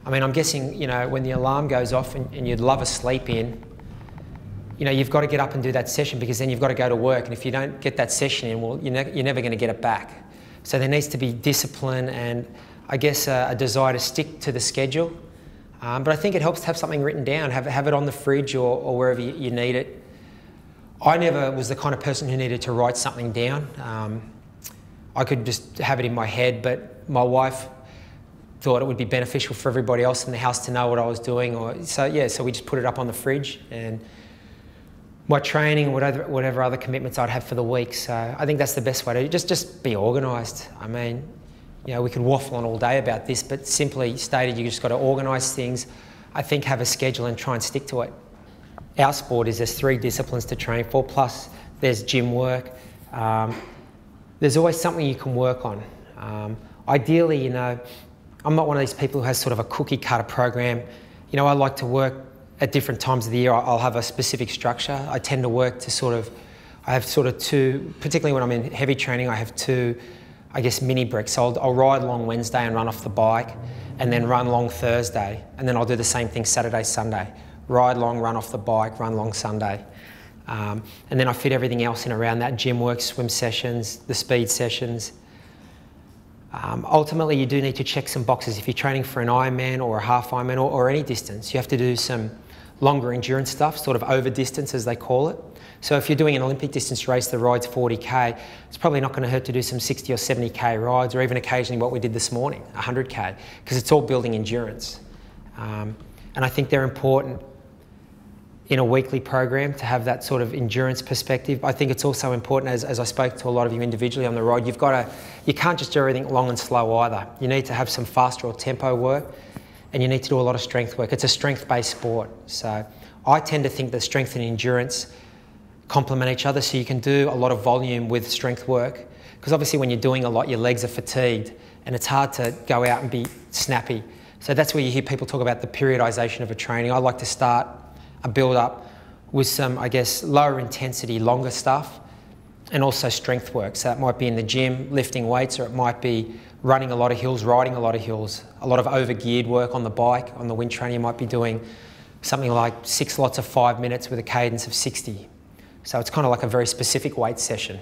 I mean, I'm guessing, you know, when the alarm goes off and you'd love a sleep in, you know, you've got to get up and do that session, because then you've got to go to work. And if you don't get that session in, well, you're never going to get it back. So there needs to be discipline and, I guess, a desire to stick to the schedule. But I think it helps to have something written down, have it on the fridge or wherever you need it. I never was the kind of person who needed to write something down. I could just have it in my head, but my wife thought it would be beneficial for everybody else in the house to know what I was doing. So we just put it up on the fridge, and my training, whatever other commitments I'd have for the week. So I think that's the best way to just be organised. I mean, you know, we could waffle on all day about this, but simply stated, you just got to organise things. I think have a schedule and try and stick to it. Our sport is there's 3 disciplines to train for, plus there's gym work. There's always something you can work on. Ideally, you know, I'm not one of these people who has sort of a cookie cutter program. You know, I like to work at different times of the year. I'll have a specific structure. I tend to work to I have sort of 2, particularly when I'm in heavy training, I have 2, I guess, mini breaks. So I'll ride long Wednesday and run off the bike, and then run long Thursday. And then I'll do the same thing Saturday, Sunday. Ride long, run off the bike, run long Sunday. And then I fit everything else in around that: gym work, swim sessions, the speed sessions. Ultimately, you do need to check some boxes. If you're training for an Ironman or a half Ironman or any distance, you have to do some longer endurance stuff, sort of over distance as they call it. So if you're doing an Olympic distance race that rides 40k, it's probably not going to hurt to do some 60 or 70k rides, or even occasionally what we did this morning, 100k, because it's all building endurance. And I think they're important in a weekly program to have that sort of endurance perspective. I think it's also important, as I spoke to a lot of you individually on the ride, you can't just do everything long and slow either. You need to have some faster or tempo work, and you need to do a lot of strength work. It's a strength-based sport. So I tend to think that strength and endurance complement each other, so you can do a lot of volume with strength work, because obviously when you're doing a lot, your legs are fatigued and it's hard to go out and be snappy. So that's where you hear people talk about the periodisation of a training. I like to start a build up with some, I guess, lower intensity, longer stuff, and also strength work. So it might be in the gym, lifting weights, or it might be running a lot of hills, riding a lot of hills, a lot of over-geared work on the bike. On the wind trainer, you might be doing something like 6 lots of 5 minutes with a cadence of 60. So it's kind of like a very specific weight session.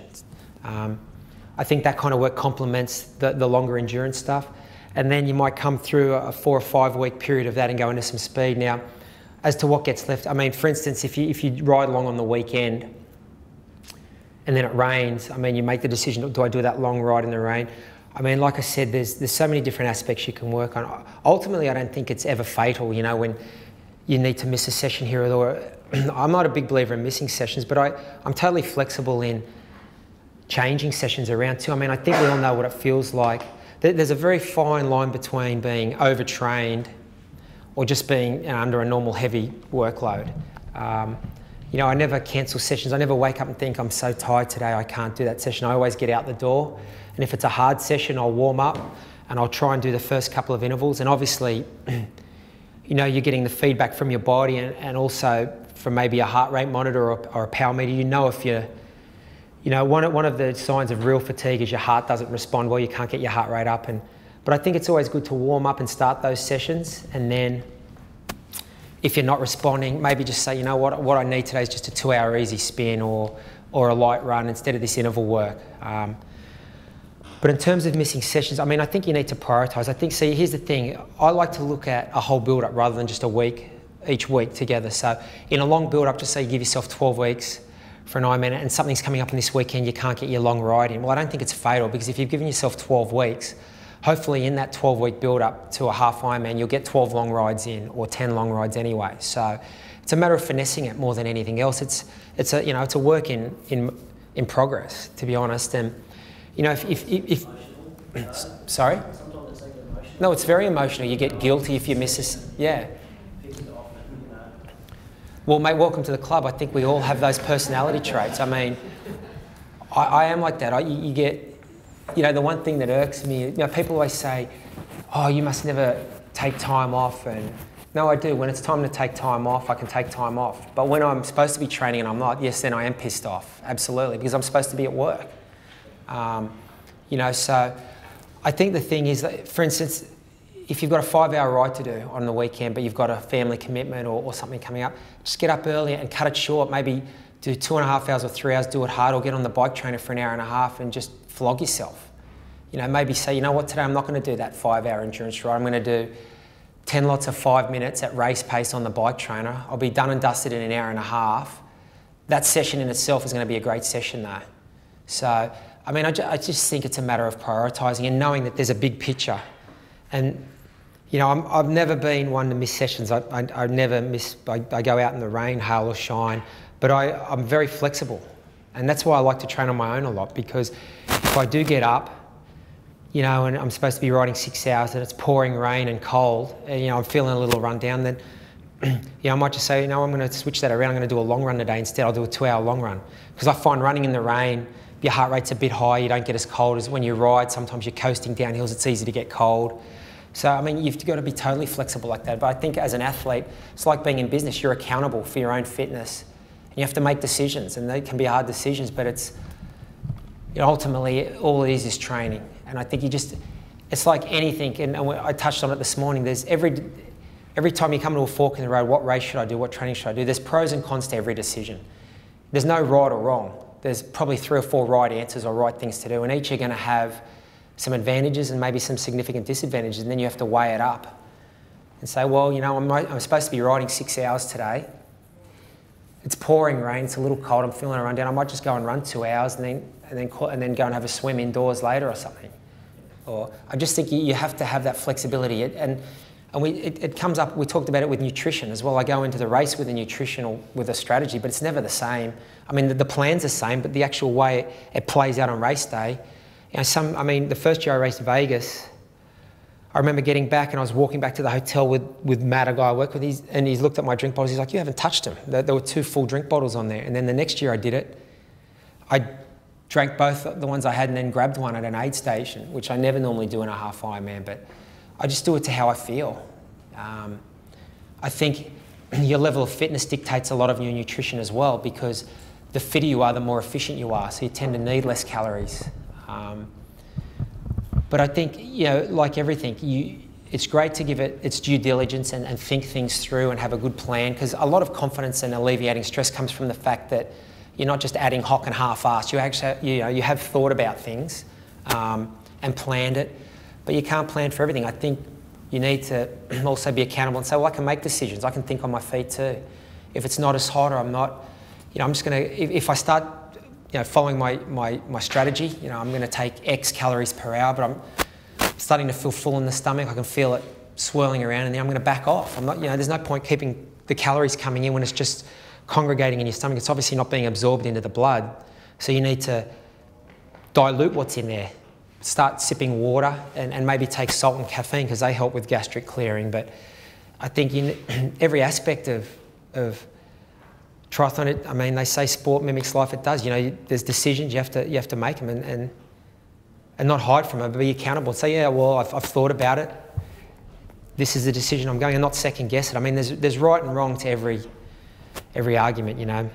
I think that kind of work complements the longer endurance stuff. And then you might come through a 4 or 5 week period of that and go into some speed. Now, as to what gets left, I mean, for instance, if you ride along on the weekend and then it rains, I mean, you make the decision, do I do that long ride in the rain? I mean, like I said, there's so many different aspects you can work on. Ultimately, I don't think it's ever fatal, you know, when you need to miss a session here or there. I'm not a big believer in missing sessions, but I'm totally flexible in changing sessions around too. I mean, I think we all know what it feels like. There's a very fine line between being overtrained or just being under a normal heavy workload. You know, I never cancel sessions. I never wake up and think, I'm so tired today, I can't do that session. I always get out the door. And if it's a hard session, I'll warm up and I'll try and do the first couple of intervals. And obviously, you know, you're getting the feedback from your body and also from maybe a heart rate monitor or a power meter. You know if you're, you know, one of the signs of real fatigue is your heart doesn't respond well, you can't get your heart rate up. But I think it's always good to warm up and start those sessions, and then if you're not responding, maybe just say, you know what I need today is just a 2-hour easy spin or a light run instead of this interval work. But in terms of missing sessions, I mean, I think you need to prioritise. I think, see, here's the thing, I like to look at a whole build-up rather than just a week, each week together. So in a long build-up, just say you give yourself 12 weeks for an Ironman and something's coming up on this weekend, you can't get your long ride in. Well, I don't think it's fatal, because if you've given yourself 12 weeks, hopefully in that 12-week build-up to a half Ironman, you'll get 12 long rides in, or 10 long rides anyway. So it's a matter of finessing it more than anything else. It's a work in progress, to be honest. And you know, if sorry, no, it's very emotional. You get guilty if you miss this. Yeah. Well, mate, welcome to the club. I think we all have those personality traits. I mean, I am like that. You get, you know, the one thing that irks me, you know, people always say, oh, you must never take time off. And no, I do. When it's time to take time off, I can take time off. But when I'm supposed to be training and I'm not, yes, then I am pissed off. Absolutely, because I'm supposed to be at work. You know, so I think the thing is that, for instance, if you've got a 5-hour ride to do on the weekend, but you've got a family commitment or something coming up, just get up early and cut it short. Maybe do 2.5 hours or 3 hours, do it hard, or get on the bike trainer for an hour and a half and just flog yourself. You know, maybe say, you know what, today I'm not going to do that 5-hour endurance ride. I'm going to do 10 lots of 5 minutes at race pace on the bike trainer. I'll be done and dusted in an hour and a half. That session in itself is going to be a great session though. So, I mean, I just think it's a matter of prioritising and knowing that there's a big picture. And, you know, I've never been one to miss sessions. I never miss, I go out in the rain, hail or shine, but I'm very flexible. And that's why I like to train on my own a lot, because if I do get up, you know, and I'm supposed to be riding 6 hours and it's pouring rain and cold, and, you know, I'm feeling a little run down, then, you know, I might just say, you know, I'm going to switch that around. I'm going to do a long run today instead. I'll do a 2-hour long run. Because I find running in the rain, your heart rate's a bit high, you don't get as cold as when you ride. Sometimes you're coasting down hills, it's easy to get cold. So, I mean, you've got to be totally flexible like that. But I think as an athlete, it's like being in business. You're accountable for your own fitness. And you have to make decisions, and they can be hard decisions, but it's, you know, ultimately, all it is training. And I think it's like anything, and I touched on it this morning, there's every time you come to a fork in the road, what race should I do, what training should I do? There's pros and cons to every decision. There's no right or wrong. There's probably 3 or 4 right answers or right things to do, and each are going to have some advantages and maybe some significant disadvantages, and then you have to weigh it up and say, well, you know, I'm supposed to be riding 6 hours today. It's pouring rain, it's a little cold, I'm feeling a run down. I might just go and run 2 hours and then go and have a swim indoors later or something. Or I just think you have to have that flexibility. It comes up, we talked about it with nutrition as well. I go into the race with a nutritional, with a strategy, but it's never the same. I mean, the plan's the same, but the actual way it plays out on race day, you know, I mean, the first year I raced Vegas, I remember getting back and I was walking back to the hotel with Matt, a guy I work with, and he's looked at my drink bottles, he's like, you haven't touched them. There were 2 full drink bottles on there. And then the next year I did it, I drank both the ones I had and then grabbed one at an aid station, which I never normally do in a half Ironman, but I just do it to how I feel. I think your level of fitness dictates a lot of your nutrition as well, because the fitter you are, the more efficient you are, so you tend to need less calories. But I think, you know, like everything, it's great to give it its due diligence and think things through and have a good plan, because a lot of confidence and alleviating stress comes from the fact that you're not just adding hock and half-assed. You actually, you have thought about things and planned it, but you can't plan for everything. I think you need to also be accountable and say, well, I can make decisions. I can think on my feet too. If it's not as hot or I'm not, you know, I'm just going to, if I start, you know, following my strategy, you know, I'm going to take X calories per hour, but I'm starting to feel full in the stomach. I can feel it swirling around, and then I'm going to back off. I'm not, you know, there's no point keeping the calories coming in when it's just congregating in your stomach. It's obviously not being absorbed into the blood. So you need to dilute what's in there. Start sipping water and maybe take salt and caffeine, because they help with gastric clearing. But I think in every aspect of triathlon, I mean, they say sport mimics life. It does. You know, there's decisions you have to make them and not hide from them, but be accountable. Say, yeah, well, I've thought about it. This is the decision I'm going, and not second guess it. I mean, there's right and wrong to every argument, you know.